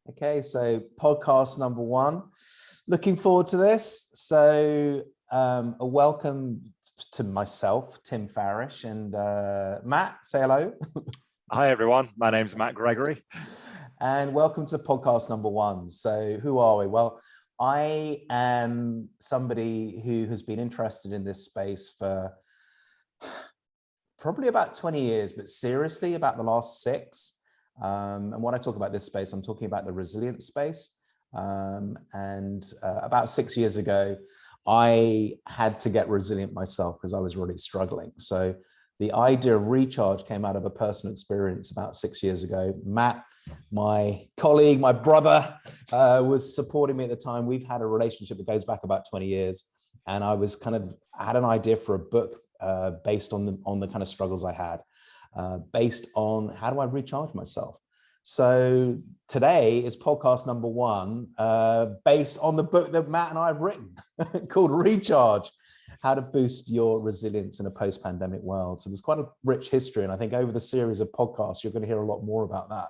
Okay, so podcast number one. Looking forward to this. So a welcome to myself, Tim Farish, and Matt, say hello. Hi, everyone. My name's Matt Gregory. And welcome to podcast number one. So who are we? Well, I am somebody who has been interested in this space for probably about 20 years, but seriously about the last 6. And when I talk about this space, I'm talking about the resilience space. About 6 years ago, I had to get resilient myself because I was really struggling. So the idea of Recharge came out of a personal experience about 6 years ago. Matt, my colleague, my brother, was supporting me at the time. We've had a relationship that goes back about 20 years. And I had an idea for a book based on the kind of struggles I had. Based on how do I recharge myself. So today is podcast number one, based on the book that Matt and I have written called Recharge, How to Boost Your Resilience in a Post-Pandemic World. So there's quite a rich history. And I think over the series of podcasts, you're going to hear a lot more about that.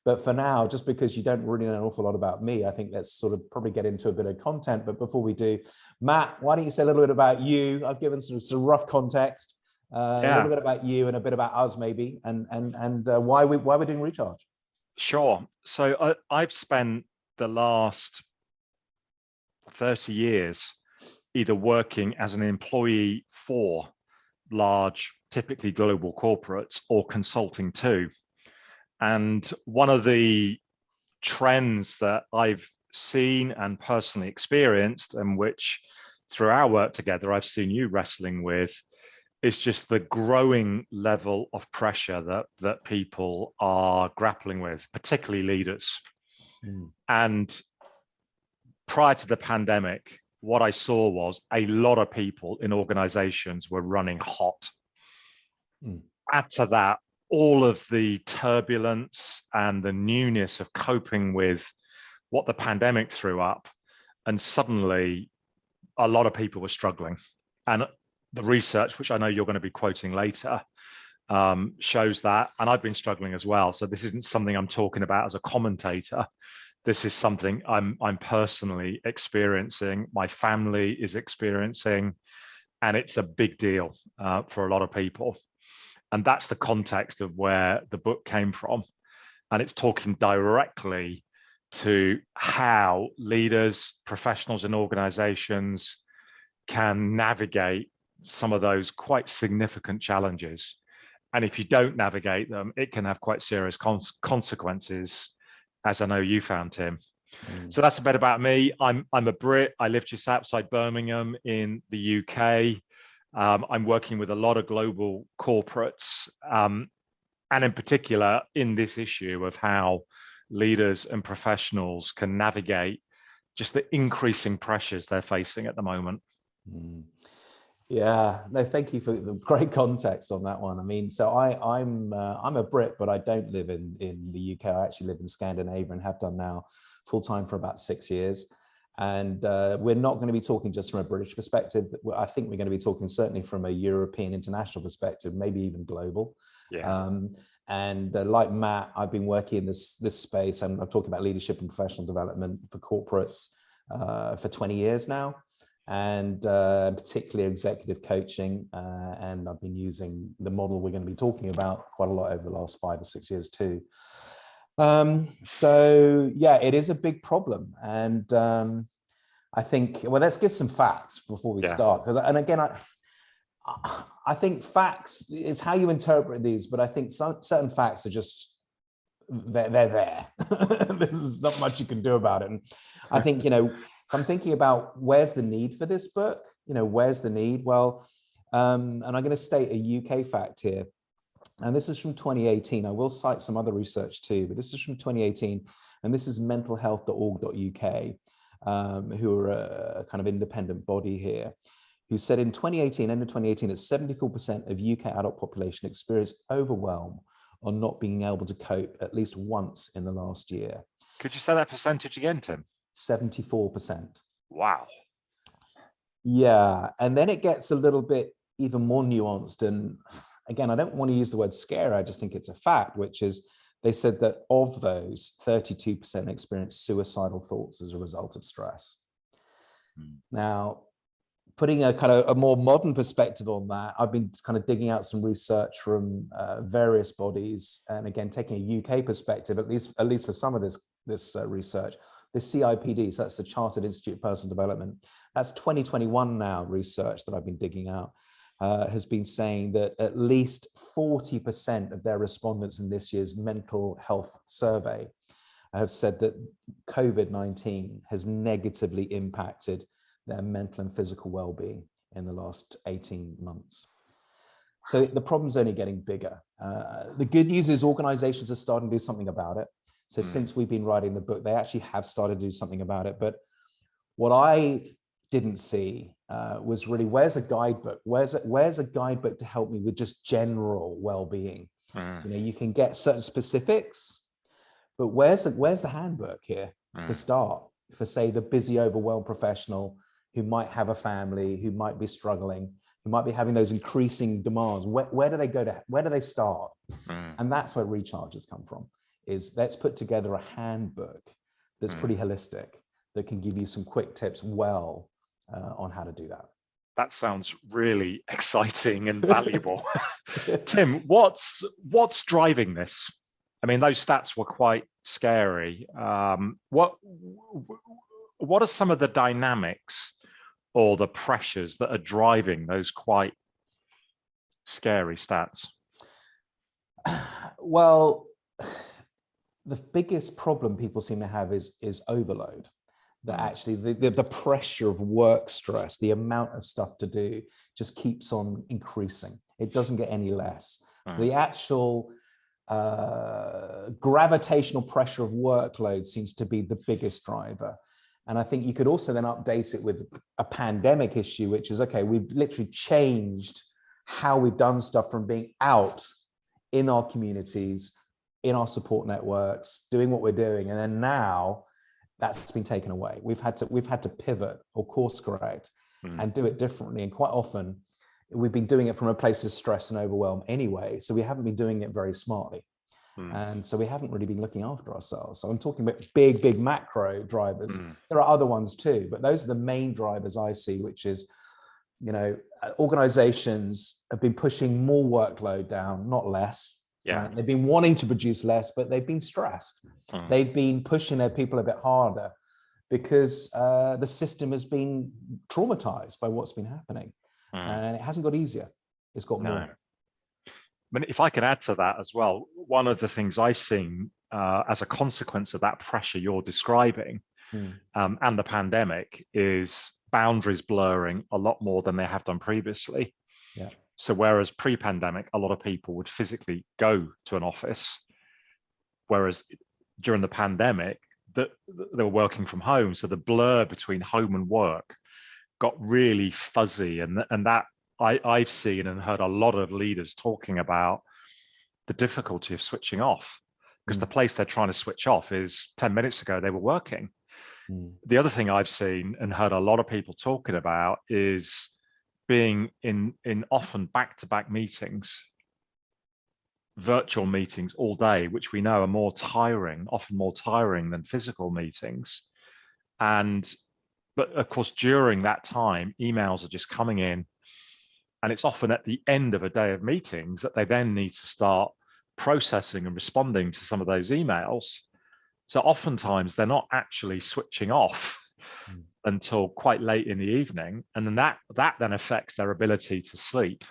But for now, just because you don't really know an awful lot about me, I think let's sort of probably get into a bit of content. But before we do, Matt, why don't you say a little bit about you? I've given some rough context. A little bit about you and a bit about us maybe, and why we're doing Recharge. Sure. So I've spent the last 30 years either working as an employee for large, typically global corporates, or consulting too. And one of the trends that I've seen and personally experienced, and which through our work together, I've seen you wrestling with, is just the growing level of pressure that people are grappling with, particularly leaders. And prior to the pandemic, what I saw was a lot of people in organizations were running hot. Add to that all of the turbulence and the newness of coping with what the pandemic threw up, and suddenly a lot of people were struggling. And the research, which I know you're going to be quoting later, shows that, and I've been struggling as well. So this isn't something I'm talking about as a commentator. This is something I'm personally experiencing, my family is experiencing, and it's a big deal for a lot of people. And that's the context of where the book came from. And it's talking directly to how leaders, professionals in organizations can navigate some of those quite significant challenges. And if you don't navigate them, it can have quite serious consequences, as I know you found, Tim. So that's a bit about me. I'm a Brit. I live just outside Birmingham in the UK. I'm working with a lot of global corporates, and in particular in this issue of how leaders and professionals can navigate just the increasing pressures they're facing at the moment. Yeah, no, thank you for the great context on that one. I mean, so I'm a Brit, but I don't live in the UK. I actually live in Scandinavia and have done now full time for about 6 years. And we're not going to be talking just from a British perspective. I think we're going to be talking certainly from a European international perspective, maybe even global. Yeah. Like Matt, I've been working in this space, and I'm talking about leadership and professional development for corporates for 20 years now. And particularly executive coaching, and I've been using the model we're going to be talking about quite a lot over the last 5 or 6 years too. So yeah, it is a big problem, and I think, well, let's give some facts before we start, because, and again, I think facts is how you interpret these, but I think certain facts are just they're there. There's not much you can do about it, and I think, I'm thinking about where's the need for this book, where's the need? Well, and I'm going to state a UK fact here. And this is from 2018. I will cite some other research too, but this is from 2018. And this is mentalhealth.org.uk, who are a kind of independent body here, who said in 2018, end of 2018, that 74% of UK adult population experienced overwhelm or not being able to cope at least once in the last year. Could you say that percentage again, Tim? 74%. Wow. Yeah, and then it gets a little bit even more nuanced. And again, I don't want to use the word scare, I just think it's a fact, which is they said that of those, 32% experienced suicidal thoughts as a result of stress. Now, putting a kind of a more modern perspective on that, I've been kind of digging out some research from various bodies, and again taking a UK perspective, at least for some of this research. The CIPD, so that's the Chartered Institute of Personal Development, that's 2021 now research that I've been digging out, has been saying that at least 40% of their respondents in this year's mental health survey have said that COVID-19 has negatively impacted their mental and physical well-being in the last 18 months. So the problem's only getting bigger. The good news is organizations are starting to do something about it. So since we've been writing the book, they actually have started to do something about it. But what I didn't see was really, where's a guidebook? Where's a guidebook to help me with just general well-being? You know, you can get certain specifics, but where's the handbook here to start for, say, the busy, overwhelmed professional who might have a family, who might be struggling, who might be having those increasing demands? Where do they go to? Where do they start? And that's where Recharge has come from. Is let's put together a handbook that's pretty holistic, that can give you some quick tips on how to do that. That sounds really exciting and valuable. Tim, what's driving this? I mean, those stats were quite scary. What are some of the dynamics or the pressures that are driving those quite scary stats? Well, the biggest problem people seem to have is overload. That actually the pressure of work stress, the amount of stuff to do just keeps on increasing. It doesn't get any less. So the actual gravitational pressure of workload seems to be the biggest driver. And I think you could also then update it with a pandemic issue, which is, okay, we've literally changed how we've done stuff from being out in our communities, in our support networks, doing what we're doing. And then now that's been taken away. We've had to pivot or course correct and do it differently. And quite often we've been doing it from a place of stress and overwhelm anyway. So we haven't been doing it very smartly. And so we haven't really been looking after ourselves. So I'm talking about big macro drivers. There are other ones too, but those are the main drivers I see, which is, you know, organizations have been pushing more workload down, not less. Yeah. Right? They've been wanting to produce less, but they've been stressed. They've been pushing their people a bit harder because the system has been traumatized by what's been happening. And it hasn't got easier. It's got more. I mean, if I can add to that as well, one of the things I've seen as a consequence of that pressure you're describing and the pandemic is boundaries blurring a lot more than they have done previously. Yeah. So whereas pre-pandemic, a lot of people would physically go to an office, whereas during the pandemic, they were working from home. So the blur between home and work got really fuzzy, and that I've seen and heard a lot of leaders talking about the difficulty of switching off, because the place they're trying to switch off is 10 minutes ago they were working. The other thing I've seen and heard a lot of people talking about is being in often back-to-back meetings, virtual meetings all day, which we know are more tiring, often more tiring than physical meetings. But of course, during that time, emails are just coming in. And it's often at the end of a day of meetings that they then need to start processing and responding to some of those emails. So oftentimes they're not actually switching off until quite late in the evening. And then that then affects their ability to sleep.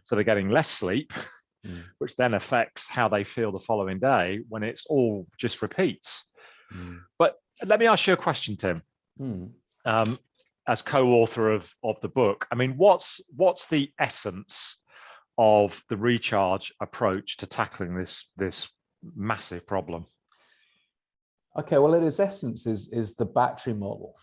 So they're getting less sleep, which then affects how they feel the following day when it's all just repeats. But let me ask you a question, Tim. As co-author of the book, I mean, what's the essence of the Recharge approach to tackling this massive problem? Okay, well, at its essence is the battery model,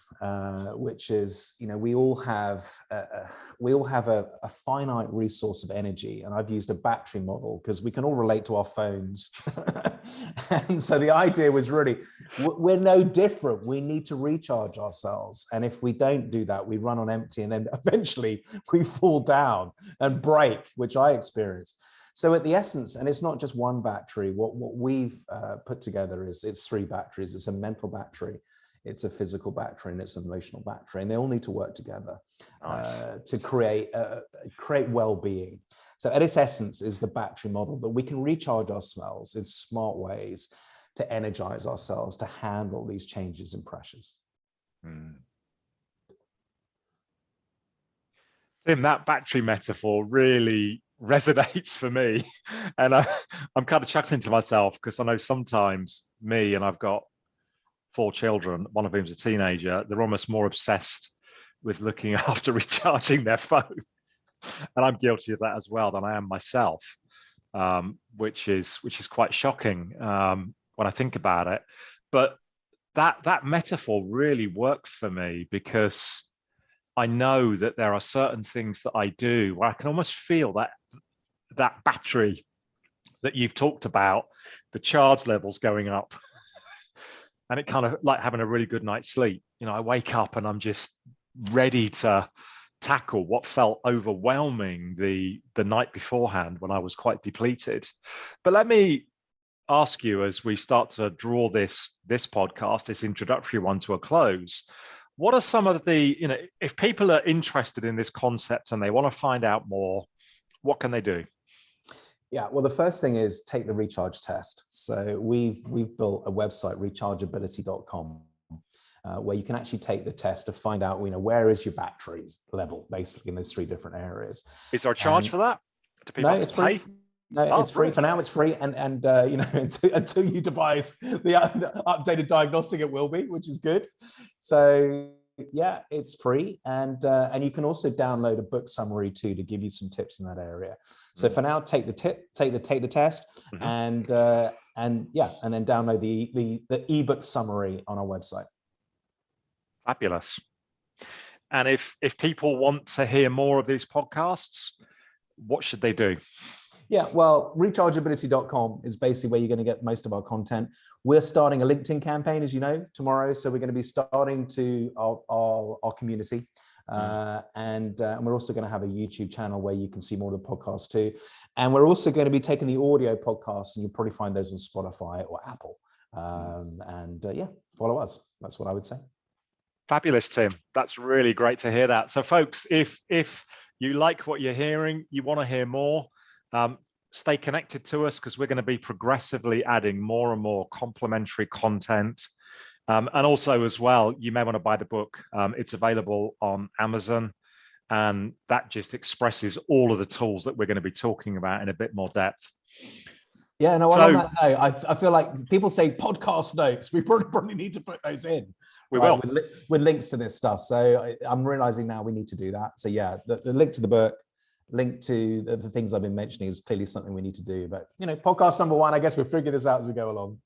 which is, you know, we all have a finite resource of energy, and I've used a battery model because we can all relate to our phones. And so the idea was really, we're no different. We need to recharge ourselves, and if we don't do that, we run on empty, and then eventually we fall down and break, which I experienced. So at the essence, and it's not just one battery, what we've put together is it's 3 batteries. It's a mental battery, it's a physical battery, and it's an emotional battery. And they all need to work together to create well-being. So at its essence is the battery model that we can recharge ourselves in smart ways to energize ourselves to handle these changes in pressures. Tim, that battery metaphor really resonates for me. And I'm kind of chuckling to myself because I know sometimes me, and I've got 4 children, one of whom's a teenager, they're almost more obsessed with looking after recharging their phone. And I'm guilty of that as well than I am myself, which is quite shocking when I think about it. But that metaphor really works for me because I know that there are certain things that I do where I can almost feel that battery that you've talked about, the charge levels going up. And it kind of like having a really good night's sleep. You know, I wake up and I'm just ready to tackle what felt overwhelming the night beforehand when I was quite depleted. But let me ask you, as we start to draw this podcast, this introductory one, to a close, what are some of the, you know, if people are interested in this concept and they want to find out more, what can they do? Yeah, well, the first thing is take the recharge test. So we've built a website, rechargeability.com, where you can actually take the test to find out, you know, where is your batteries level, basically in those 3 different areas. Is there a charge for that? Do people have to pay? No, it's free. For now, it's free, and you know, until you devise the updated diagnostic, it will be, which is good. So yeah, it's free, and you can also download a book summary too to give you some tips in that area. So for now, take the test, and then download the ebook summary on our website. Fabulous. And if people want to hear more of these podcasts, what should they do? Yeah, well, rechargeability.com is basically where you're going to get most of our content. We're starting a LinkedIn campaign, as you know, tomorrow. So we're going to be starting to our community. And we're also going to have a YouTube channel where you can see more of the podcasts too. And we're also going to be taking the audio podcasts, and you'll probably find those on Spotify or Apple. Follow us. That's what I would say. Fabulous, Tim. That's really great to hear that. So folks, if you like what you're hearing, you want to hear more, stay connected to us, because we're going to be progressively adding more and more complementary content. And also as well, you may want to buy the book. It's available on Amazon, and that just expresses all of the tools that we're going to be talking about in a bit more depth. Yeah, no, on that note, I feel like people say podcast notes. We probably need to put those in. We will. With links to this stuff. So I'm realizing now we need to do that. So yeah, the link to the book, link to the things I've been mentioning is clearly something we need to do. But, you know, podcast number 1, I guess we'll figure this out as we go along.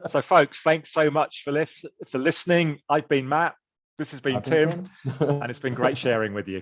So folks, thanks so much for listening. I've been Matt. This has been Tim. And it's been great sharing with you.